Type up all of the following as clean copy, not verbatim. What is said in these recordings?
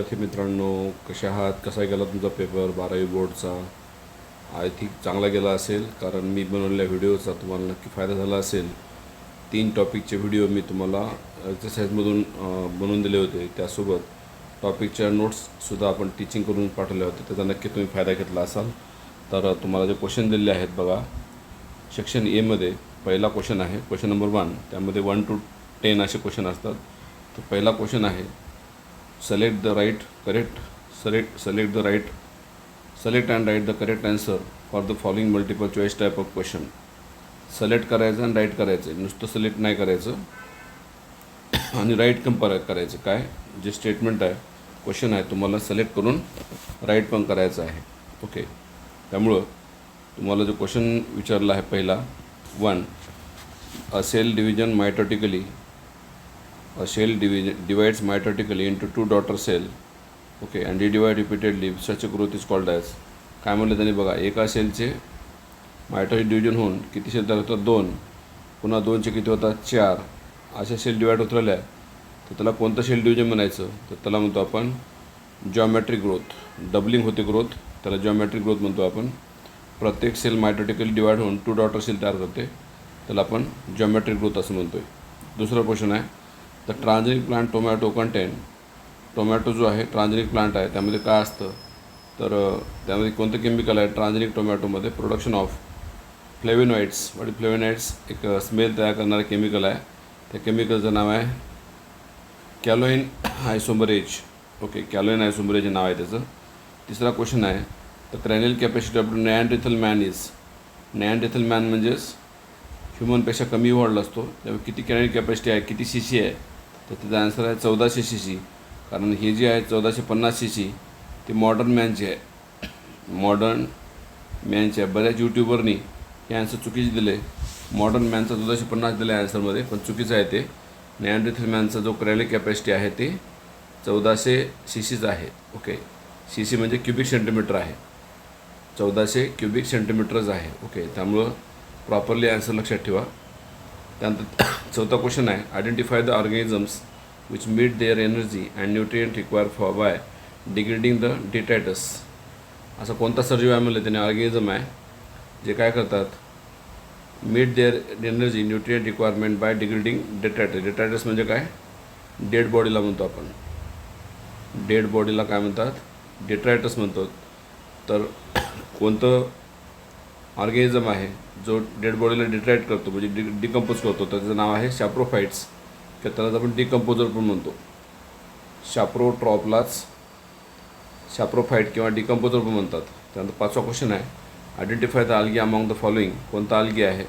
विद्यार्थी मित्रांनो, कसे आहात? कसा गेला तुमचा पेपर 12वी बोर्डचा? आय थिंक चांगला गेला असेल, कारण मी बनवलेल्या व्हिडिओचा तुम्हाला नक्की फायदा झाला असेल. 3 टॉपिकचे व्हिडिओ मी तुम्हाला एक्सरसाइजमधून बनवून दिले होते. त्यासोबत टॉपिकच्या नोट्ससुद्धा आपण टीचिंग करून पाठवल्या होत्या. त्याचा नक्की तुम्ही फायदा घेतला असाल. तर तुम्हाला जे क्वेश्चन दिलेले आहेत बघा, सेक्शन एमध्ये पहिला क्वेश्चन आहे, क्वेश्चन नंबर 1. त्यामध्ये 1 to 10 असे क्वेश्चन असतात. तर पहिला क्वेश्चन आहे, select and write the correct answer for the following multiple choice type of question. Select करायचं आणि राईट करायचं, नुसतं सिलेक्ट नाही करायचं आणि राईट करायचं. काय जे स्टेटमेंट आहे, क्वेश्चन आहे, तुम्हाला सिलेक्ट करून राईट पण करायचं आहे. ओके, त्यामुळं तुम्हाला जो क्वेश्चन विचारला आहे पहिला 1, a cell division mitotically A cell divides mitotically into 2 daughter cell, okay, and they divide repeatedly. Such a growth is called as. काय म्हणलं त्यांनी बघा, एका सेलचे मायटोटिक डिव्हिजन होऊन किती सेल तयार होतात? 2. पुन्हा 2चे किती होतात? 4. अशा सेल डिवाईड होत राहिल्या, तर त्याला कोणतं सेल डिव्हिजन म्हणायचं? तर त्याला म्हणतो आपण जॉमेट्रिक ग्रोथ. डबलिंग होते ग्रोथ, त्याला जॉमेट्रिक ग्रोथ म्हणतो आपण. प्रत्येक सेल मायटोटिकली डिवाईड होऊन 2 डॉटर सेल तयार करते, त्याला आपण जॉमेट्रिक ग्रोथ असं म्हणतो आहे. दुसरा क्वेश्चन आहे, the transgenic plant tomato contain. Tomato जो आहे ट्रान्झॅनिक प्लांट आहे, त्यामध्ये काय असतं? तर त्यामध्ये कोणतं केमिकल आहे ट्रान्झॅनिक टोमॅटोमध्ये? Production of फ्लेविनॉइड्स. फ्लेविनॉइड्स एक स्मेल तयार करणारं केमिकल आहे. त्या केमिकलचं नाव आहे कॅलोइन आयसोमरेज. ओके, कॅलोइन आयसोमरेज हे नाव आहे त्याचं. तिसरा क्वेश्चन आहे, the cranial capacity of Neanderthal man is. Neanderthal man म्हणजेच ह्युमनपेक्षा कमी वाढला असतो, त्यामुळे किती कॅलरी कॅपॅसिटी आहे, किती CC आहे? तर त्याचा आन्सर आहे 1400 CC. कारण हे जे आहे 1450 CC ते मॉडर्न मॅनचे आहे. मॉडर्न मॅनचे आहे. बऱ्याच यूट्यूबरनी हे आन्सर चुकीचे दिले. मॉडर्न मॅनचा 1450 दिला आहे आन्सरमध्ये, पण चुकीचं आहे ते. नेअँडरथल मॅनचा जो कॅलरी कॅपॅसिटी आहे ते 1400 CCच आहे. ओके, CC म्हणजे क्युबिक सेंटीमीटर आहे. 1400 क्युबिक सेंटीमीटरच आहे. ओके, त्यामुळं प्रॉपरली आन्सर लक्षात ठेवा. त्यानंतर चौथा क्वेश्चन आहे, identify the organisms which meet their energy and nutrient require for by degrading the detritus. असा कोणता सजीव आहे म्हणलं त्याने? ऑर्गॅनिझम आहे जे काय करतात? Meet their energy nutrient requirement by degrading detritus. Detritus म्हणजे काय? डेड बॉडीला म्हणतो आपण. डेड बॉडीला काय म्हणतात? डिट्रायटस म्हणतो. तर कोणतं ऑर्गॅनिझम आहे जो डेड बॉडीला डिट्रायट करतो, म्हणजे डिकम्पोज करतो? त्याचं नाव आहे सॅप्रोफाइट्स, किंवा त्याला आपण डिकम्पोजर पण म्हणतो. सॅप्रोट्रॉपलाच सॅप्रोफाइट किंवा डिकम्पोजर पण म्हणतात. त्यानंतर पाचवा क्वेश्चन आहे, identify the algae among the following. कोणता आल्गी आहे?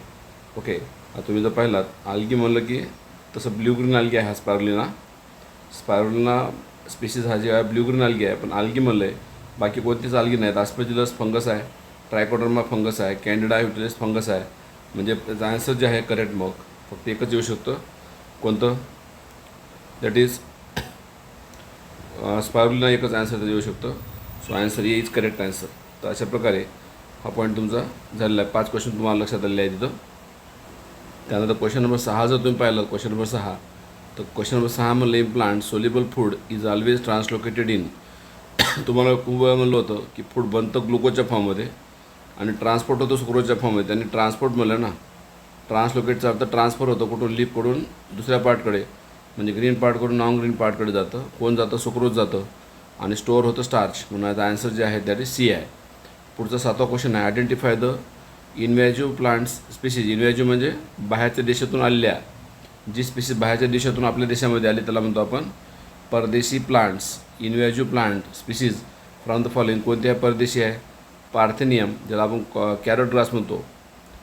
ओके, आता तुम्ही जर पाहिलात आल्गी म्हणलं की तसं ब्ल्यू ग्रीन आल्गी आहे हा स्पायरुलिना स्पीसीज हा जे आहे ब्ल्यू ग्रीन आल्गी आहे. पण आल्गी म्हणलं आहे, बाकी कोणतीच आल्गी नाहीत. आस्पेजिलस फंगस आहे, ट्रायकोडर्मा फंगस आहे, कॅन्डिडा युटिलिस फंगस आहे. म्हणजे त्याचा आन्सर जे आहे करेक्ट मग फक्त एकच येऊ शकतं. कोणतं? That is spirulina. एकच आन्सर त्याचं येऊ शकतं. So answer is correct answer. तर अशा प्रकारे हा पॉईंट तुमचा झालेला आहे. 5 क्वेश्चन तुम्हाला लक्षात आलेले आहे तिथं. त्यानंतर क्वेश्चन नंबर 6 जर तुम्ही पाहिलं, क्वेश्चन नंबर 6, तर क्वेश्चन नंबर 6 म्हणलं, in plant soluble food is always translocated in. तुम्हाला खूप वेळा म्हणलं होतं की फूड बनतं ग्लुकोजच्या फॉर्ममध्ये आणि ट्रान्सपोर्ट होतो सुक्रोजच्या फॉर्ममध्ये. त्यांनी ट्रान्सपोर्ट म्हणलं ना. ट्रान्सलोकेटचा अर्थ ट्रान्सफर होतो, कुठून? लीफकडून दुसऱ्या पार्टकडे, म्हणजे ग्रीन पार्टकडून नॉन ग्रीन पार्टकडे जातं. कोण जातं? सुक्रोज जातं. आणि स्टोअर होतं स्टार्च. म्हणून याचा आन्सर जे आहे दॅट इज C आहे. पुढचा 7वा क्वेश्चन आहे, आयडेंटिफाय द इन्व्हॅजिव्ह प्लांट्स स्पीसीज. इन्व्हॅजिव्ह म्हणजे बाहेरच्या देशातून आलेल्या, जी स्पीसीज बाहेरच्या देशातून आपल्या देशामध्ये आली त्याला म्हणतो आपण परदेशी plants. Invasive plant species from the following. कोणती आहे? परदेशी आहे. पार्थेनियम, ज्याला आपण कॅरट ग्रास म्हणतो.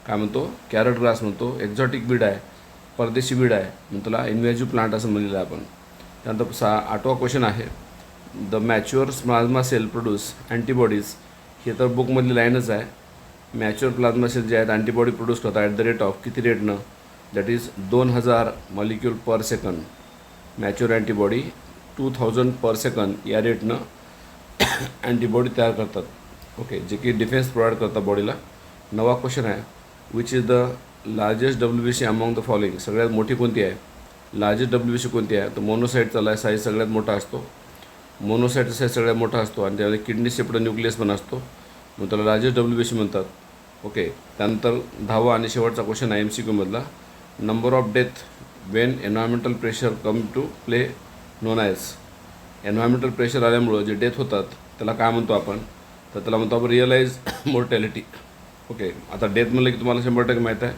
काय म्हणतो? कॅरट ग्रास म्हणतो. एक्झॉटिक बीड आहे, परदेशी बीड आहे, म्हणून त्याला इन्व्हॅजिव्ह प्लांट असं म्हणलेलं आहे आपण. त्यानंतर 8वा क्वेश्चन आहे, the mature plasma cell produce antibodies. हे तर बुकमधली लाईनच आहे. मॅच्युअर प्लाझ्मा सेल जे आहेत अँटीबॉडी प्रोड्यूस करतात ॲट द रेट ऑफ किती रेटनं? That is 2000 molecule per second. Mature antibody 2000 per second या रेटनं अँटीबॉडी तयार करतात. ओके, जे की डिफेन्स प्रोव्हाइड करतात बॉडीला. 9वा क्वेश्चन आहे, which is the largest WBC among the following. सगळ्यात मोठी कोणती आहे? लार्जेस्ट WBC कोणती आहे? तर मोनोसाईटचा साईज सगळ्यात मोठा असतो. मोनोसायटिस साईज सगळ्यात मोठा असतो आणि त्यामध्ये किडनी शेप्ड न्यूक्लियस पण असतो, मग त्याला राजेश WBC म्हणतात. ओके. त्यानंतर 10वा आणि शेवटचा क्वेश्चन आहे MCQ मधला. Number of death when environmental pressure come to play known as. Environmental pressure आल्यामुळं जे डेथ होतात त्याला काय म्हणतो आपण, तर त्याला म्हणतो आपण रिअलाइज मोर्टॅलिटी. ओके. आता डेथ म्हणलं की तुम्हाला 100% माहीत आहे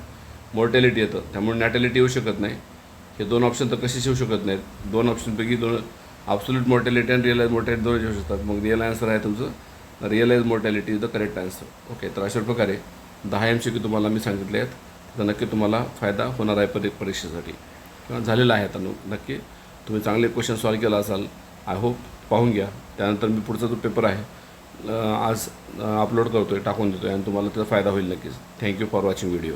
मोर्टॅलिटी येतं, त्यामुळे नॅटॅलिटी येऊ शकत नाही. हे दोन ऑप्शन तर कशीच येऊ शकत नाहीत. दोन ऑप्शनपैकी दोन ॲब्सोल्यूट मोर्टॅलिटी आणि रिअलाइज मोर्टॅलिटी दोन येऊ शकतात. मग रिअल आन्सर आहे तुमचं realise mortality is the correct answer. Okay. तर अशा प्रकारे 10 MCQ तुम्हाला मी सांगितले आहेत, तर नक्की तुम्हाला फायदा होणार आहे परीक्षेसाठी किंवा झालेला आहे. आता नक्की तुम्ही चांगले क्वेश्चन सॉल्व केला असाल, आय होप. पाहून घ्या. त्यानंतर मी पुढचा जो पेपर आहे आज अपलोड करतो आहे, टाकून देतो आहे आणि तुम्हाला त्याचा फायदा होईल नक्कीच. Thank you for watching video.